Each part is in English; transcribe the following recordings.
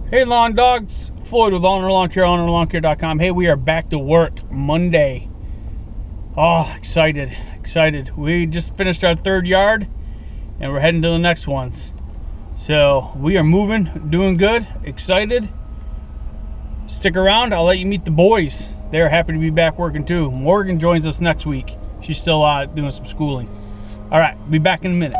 Hey lawn dogs, Floyd with Ulnar Lawn Care, UlnarLawnCare.com. Hey, we are back to work Monday. Oh, excited. We just finished our third yard and we're heading to the next ones. So we are moving, doing good, excited. Stick around, I'll let you meet the boys. They're happy to be back working too. Morgan joins us next week. She's still doing some schooling. All right, be back in a minute.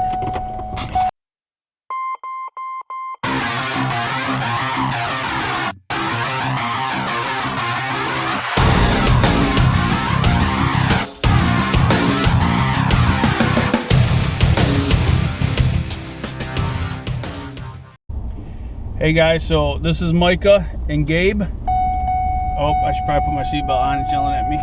Hey guys, so this is Micah and Gabe. Oh, I should probably put my seatbelt on. It's yelling at me.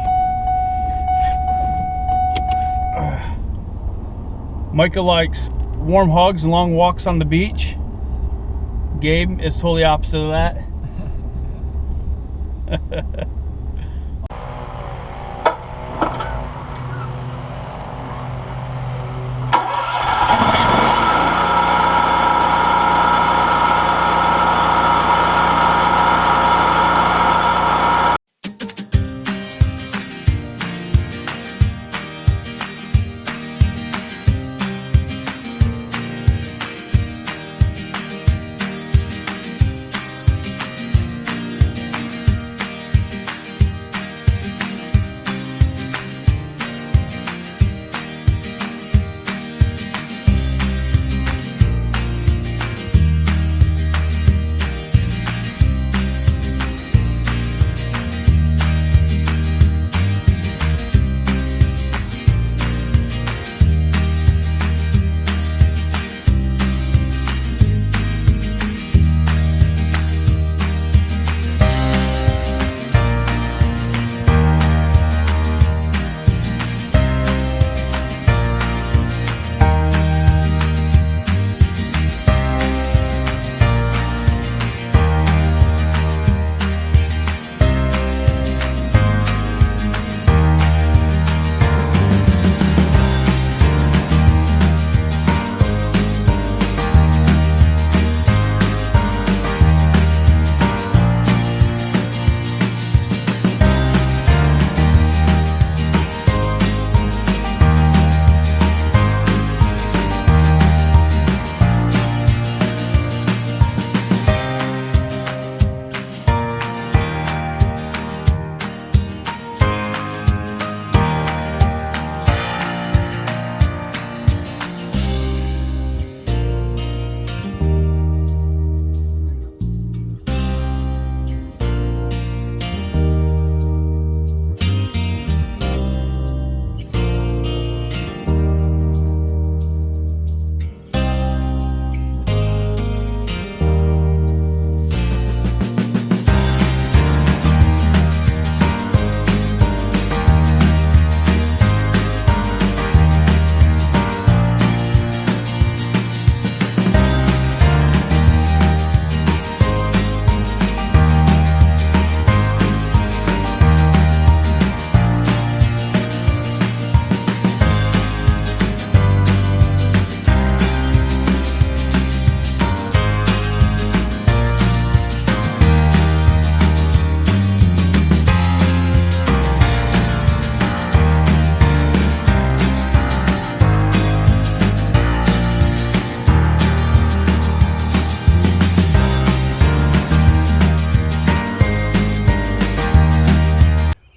Micah likes warm hugs and long walks on the beach. Gabe is totally opposite of that.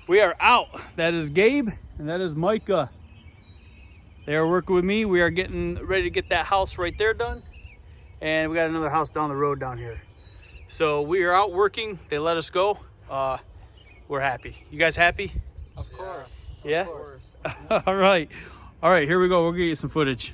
We are out. That is Gabe and that is Micah. They are working with me. We are getting ready to get that house right there done. And we got another house down the road down here. So we are out working. They let us go. We're happy. You guys happy? Of course. Yeah? Of course. All right. All right, here we go. We'll get you some footage.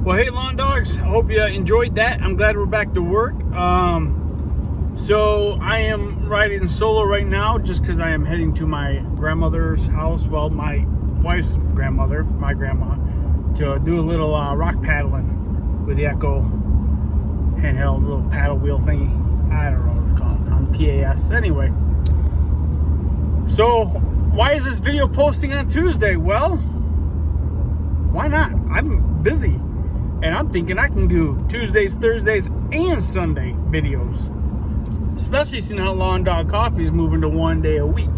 Well, hey, lawn dogs. I hope you enjoyed that. I'm glad we're back to work. So I am riding solo right now just because I am heading to my grandmother's house. Well, my wife's grandmother, my grandma, to do a little rock paddling with the Echo handheld little paddle wheel thingy. I don't know what it's called on PAS. Anyway, so why is this video posting on Tuesday? Well, why not? I'm busy, and I'm thinking I can do Tuesdays, Thursdays, and Sunday videos. Especially seeing how Lawn Dog Coffee is moving to 1 day a week.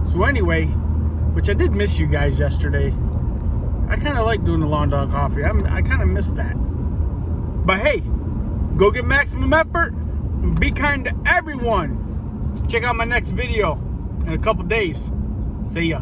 So anyway, which I did miss you guys yesterday. I kind of like doing the Lawn Dog Coffee. I kind of missed that. But hey, go get maximum effort. And be kind to everyone. Check out my next video in a couple days. See ya.